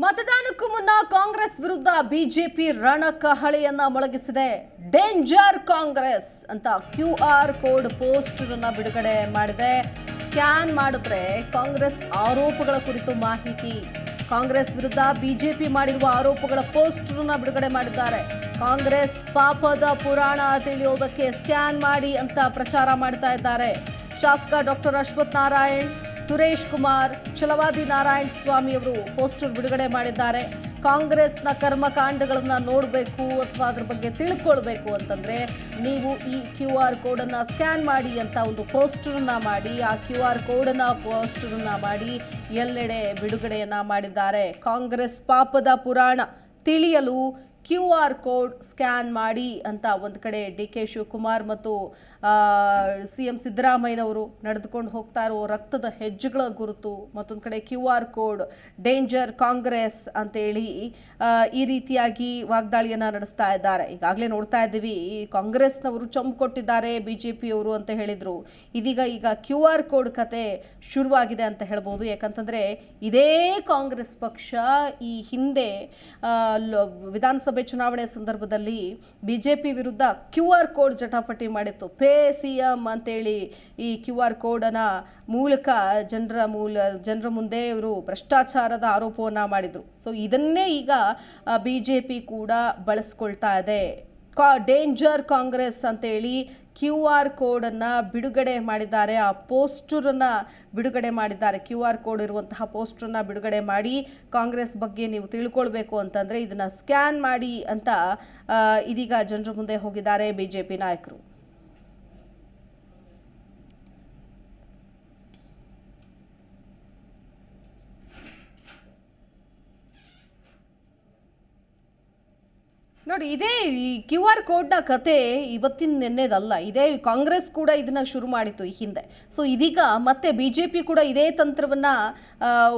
ಮತದಾನಕ್ಕೂ ಮುನ್ನ ಕಾಂಗ್ರೆಸ್ ವಿರುದ್ಧ BJP ರಣಕಹಳೆಯನ್ನ ಮೊಳಗಿಸಿದೆ. Danger Congress ಅಂತ QR ಕೋಡ್ ಪೋಸ್ಟರ್ ಅನ್ನ ಬಿಡುಗಡೆ ಮಾಡಿದೆ. ಸ್ಕ್ಯಾನ್ ಮಾಡಿದ್ರೆ ಕಾಂಗ್ರೆಸ್ ಆರೋಪಗಳ ಕುರಿತು ಮಾಹಿತಿ. ಕಾಂಗ್ರೆಸ್ ವಿರುದ್ಧ ಬಿಜೆಪಿ ಮಾಡಿರುವ ಆರೋಪಗಳ ಪೋಸ್ಟರ್ ಅನ್ನ ಬಿಡುಗಡೆ ಮಾಡಿದ್ದಾರೆ. ಕಾಂಗ್ರೆಸ್ ಪಾಪದ ಪುರಾಣ ತಿಳಿಯೋದಕ್ಕೆ ಸ್ಕ್ಯಾನ್ ಮಾಡಿ ಅಂತ ಪ್ರಚಾರ ಮಾಡ್ತಾ ಇದ್ದಾರೆ. ಶಾಸಕ ಡಾಕ್ಟರ್ ಅಶ್ವಥ್ ನಾರಾಯಣ್, ಸುರೇಶ್ ಕುಮಾರ್, ಛಲವಾದಿ ನಾರಾಯಣ ಸ್ವಾಮಿ ಅವರು ಪೋಸ್ಟರ್ ಬಿಡುಗಡೆ ಮಾಡಿದ್ದಾರೆ. ಕಾಂಗ್ರೆಸ್ನ ಕರ್ಮಕಾಂಡಗಳನ್ನು ನೋಡಬೇಕು ಅಥವಾ ಅದ್ರ ಬಗ್ಗೆ ತಿಳ್ಕೊಳ್ಬೇಕು ಅಂತಂದ್ರೆ ನೀವು ಈ QR ಕೋಡನ್ನು ಸ್ಕ್ಯಾನ್ ಮಾಡಿ ಅಂತ ಒಂದು ಪೋಸ್ಟರನ್ನ ಮಾಡಿ ಆ QR ಕೋಡನ್ನು ಪೋಸ್ಟರನ್ನ ಮಾಡಿ ಎಲ್ಲೆಡೆ ಬಿಡುಗಡೆಯನ್ನ ಮಾಡಿದ್ದಾರೆ. ಕಾಂಗ್ರೆಸ್ ಪಾಪದ ಪುರಾಣ ತಿಳಿಯಲು QR ಕೋಡ್ ಸ್ಕ್ಯಾನ್ ಮಾಡಿ ಅಂತ ಒಂದು ಕಡೆ DK ಶಿವಕುಮಾರ್ ಮತ್ತು CM ಸಿದ್ದರಾಮಯ್ಯನವರು ನಡೆದುಕೊಂಡು ಹೋಗ್ತಾ ಇರೋ ರಕ್ತದ ಹೆಜ್ಜೆಗಳ ಗುರುತು, ಮತ್ತೊಂದು ಕಡೆ QR ಕೋಡ್ ಡೇಂಜರ್ ಕಾಂಗ್ರೆಸ್ ಅಂತೇಳಿ ಈ ರೀತಿಯಾಗಿ ವಾಗ್ದಾಳಿಯನ್ನು ನಡೆಸ್ತಾ ಇದ್ದಾರೆ. ಈಗಾಗಲೇ ನೋಡ್ತಾ ಇದ್ದೀವಿ, ಕಾಂಗ್ರೆಸ್ನವರು ಚಂಪು ಕೊಟ್ಟಿದ್ದಾರೆ BJPಯವರು ಅಂತ ಹೇಳಿದರು. ಈಗ QR ಕೋಡ್ ಕತೆ ಶುರುವಾಗಿದೆ ಅಂತ ಹೇಳ್ಬೋದು. ಯಾಕಂತಂದರೆ ಇದೇ ಕಾಂಗ್ರೆಸ್ ಪಕ್ಷ ಈ ಹಿಂದೆ ವಿಧಾನಸಭೆ ಚುನಾವಣೆ ಸಂದರ್ಭದಲ್ಲಿ ಬಿಜೆಪಿ ವಿರುದ್ಧ QR ಕೋಡ್ ಜಟಾಪಟಿ ಮಾಡಿತ್ತು. ಪೇ CM ಅಂತೇಳಿ ಈ QR ಕೋಡನ ಮೂಲಕ ಜನರ ಮುಂದೆ ಇವರು ಭ್ರಷ್ಟಾಚಾರದ ಆರೋಪವನ್ನು ಮಾಡಿದರು. ಸೊ ಇದನ್ನೇ ಈಗ ಬಿಜೆಪಿ ಕೂಡ ಬಳಸ್ಕೊಳ್ತಾ ಇದೆ. ಡೇಂಜರ್ ಕಾಂಗ್ರೆಸ್ ಅಂತೇಳಿ QR ಕೋಡನ್ನು ಬಿಡುಗಡೆ ಮಾಡಿದ್ದಾರೆ. ಆ ಪೋಸ್ಟರನ್ನು ಬಿಡುಗಡೆ ಮಾಡಿದ್ದಾರೆ. QR ಕೋಡ್ ಇರುವಂತಹ ಪೋಸ್ಟರನ್ನು ಬಿಡುಗಡೆ ಮಾಡಿ ಕಾಂಗ್ರೆಸ್ ಬಗ್ಗೆ ನೀವು ತಿಳ್ಕೊಳ್ಬೇಕು ಅಂತಂದರೆ ಇದನ್ನು ಸ್ಕ್ಯಾನ್ ಮಾಡಿ ಅಂತ ಇದೀಗ ಜನರ ಮುಂದೆ ಹೋಗಿದ್ದಾರೆ ಬಿಜೆಪಿ ನಾಯಕರು. ನೋಡಿ, ಇದೇ ಈ QR ಕೋಡ್ನ ಕತೆ ಇವತ್ತಿನ ನೆನ್ನೆದಲ್ಲ. ಇದೇ ಕಾಂಗ್ರೆಸ್ ಕೂಡ ಇದನ್ನು ಶುರು ಮಾಡಿತ್ತು ಈ ಹಿಂದೆ. ಸೊ ಇದೀಗ ಮತ್ತೆ BJP ಕೂಡ ಇದೇ ತಂತ್ರವನ್ನು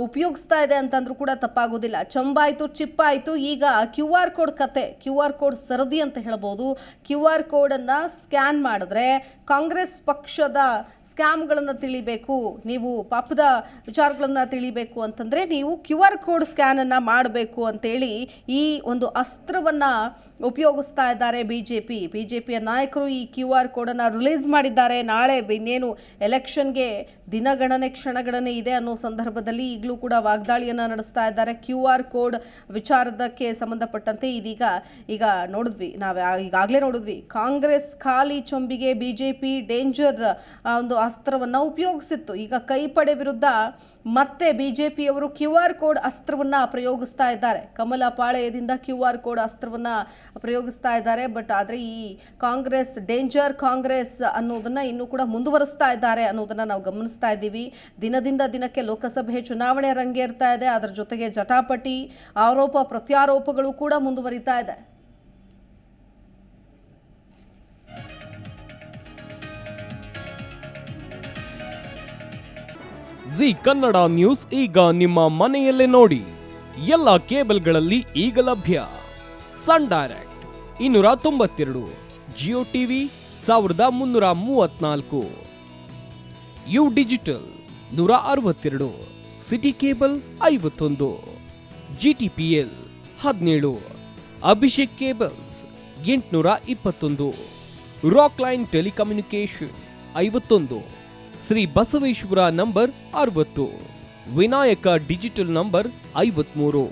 ಉಪಯೋಗಿಸ್ತಾ ಇದೆ ಅಂತಂದ್ರೂ ಕೂಡ ತಪ್ಪಾಗೋದಿಲ್ಲ. ಚಂಬಾಯಿತು, ಚಿಪ್ಪಾಯಿತು, ಈಗ QR ಕೋಡ್ ಕತೆ, QR ಕೋಡ್ ಸರದಿ ಅಂತ ಹೇಳ್ಬೋದು. QR ಕೋಡನ್ನು ಸ್ಕ್ಯಾನ್ ಮಾಡಿದ್ರೆ ಕಾಂಗ್ರೆಸ್ ಪಕ್ಷದ ಸ್ಕ್ಯಾಮ್ಗಳನ್ನು ತಿಳಿಬೇಕು, ನೀವು ಪಾಪದ ವಿಚಾರಗಳನ್ನು ತಿಳಿಬೇಕು ಅಂತಂದರೆ ನೀವು QR ಕೋಡ್ ಸ್ಕ್ಯಾನನ್ನು ಮಾಡಬೇಕು ಅಂತೇಳಿ ಈ ಒಂದು ಅಸ್ತ್ರವನ್ನು ಉಪಯೋಗಿಸ್ತಾ ಇದ್ದಾರೆ ಬಿಜೆಪಿಯ ನಾಯಕರು. ಈ QR ಕೋಡನ್ನು ರಿಲೀಸ್ ಮಾಡಿದ್ದಾರೆ. ನಾಳೆ ಇನ್ನೇನು ಎಲೆಕ್ಷನ್ಗೆ ದಿನಗಣನೆ ಕ್ಷಣಗಣನೆ ಇದೆ ಅನ್ನೋ ಸಂದರ್ಭದಲ್ಲಿ ಈಗಲೂ ಕೂಡ ವಾಗ್ದಾಳಿಯನ್ನು ನಡೆಸ್ತಾ ಇದ್ದಾರೆ. QR ಕೋಡ್ ವಿಚಾರದಕ್ಕೆ ಸಂಬಂಧಪಟ್ಟಂತೆ ಈಗ ನೋಡಿದ್ವಿ, ನಾವು ಈಗಾಗಲೇ ನೋಡಿದ್ವಿ, ಕಾಂಗ್ರೆಸ್ ಖಾಲಿ ಚೊಂಬಿಗೆ ಬಿಜೆಪಿ ಡೇಂಜರ್ ಒಂದು ಅಸ್ತ್ರವನ್ನು ಉಪಯೋಗಿಸಿತ್ತು. ಈಗ ಕೈಪಡೆ ವಿರುದ್ಧ ಮತ್ತೆ ಬಿಜೆಪಿಯವರು QR ಕೋಡ್ ಅಸ್ತ್ರವನ್ನು ಪ್ರಯೋಗಿಸ್ತಾ ಇದ್ದಾರೆ. ಕಮಲ ಪಾಳೆಯದಿಂದ QR ಕೋಡ್ ಅಸ್ತ್ರವನ್ನು ಪ್ರಯೋಗಿಸ್ತಾ ಇದ್ದಾರೆ. ಬಟ್ ಆದರೆ ಈ ಕಾಂಗ್ರೆಸ್ ಡೇಂಜರ್ ಕಾಂಗ್ರೆಸ್ ಅನ್ನೋದನ್ನು ಇನ್ನೂ ಕೂಡ ಮುಂದುವರಿಸ್ತಾ ಇದ್ದಾರೆ ಅನ್ನೋದನ್ನು ನಾವು ಗಮನಿಸ್ತಾ ಇದ್ದೀವಿ. ದಿನದಿಂದ ದಿನಕ್ಕೆ ಲೋಕಸಭೆ ಚುನಾವಣೆ ರಂಗೇರ್ತಾ ಇದೆ. ಅದರ ಜೊತೆಗೆ ಜಟಾಪಟಿ, ಆರೋಪ ಪ್ರತ್ಯಾರೋಪಗಳು ಕೂಡ ಮುಂದುವರಿತಾ ಇದೆ. ಜಿ ಕನ್ನಡ ನ್ಯೂಸ್ ಈಗ ನಿಮ್ಮ ಮನೆಯಲ್ಲೇ ನೋಡಿ. ಎಲ್ಲ ಕೇಬಲ್ಗಳಲ್ಲಿ ಈಗ ಲಭ್ಯ. Sun Direct 292, Jio TV 1334, U digital 162, city cable 51, GTPL 17, Abhishek cables 821, rock line telecommunication 51, Shri Basaveshwara number 60, Vinayaka digital number 53,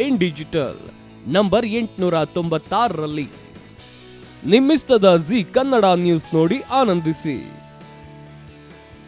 in digital number 896ರಲ್ಲಿ. ನಿಮ್ಮಿಸ್ತದ ಜಿ ಕನ್ನಡ ನ್ಯೂಸ್ ನೋಡಿ ಆನಂದಿಸಿ.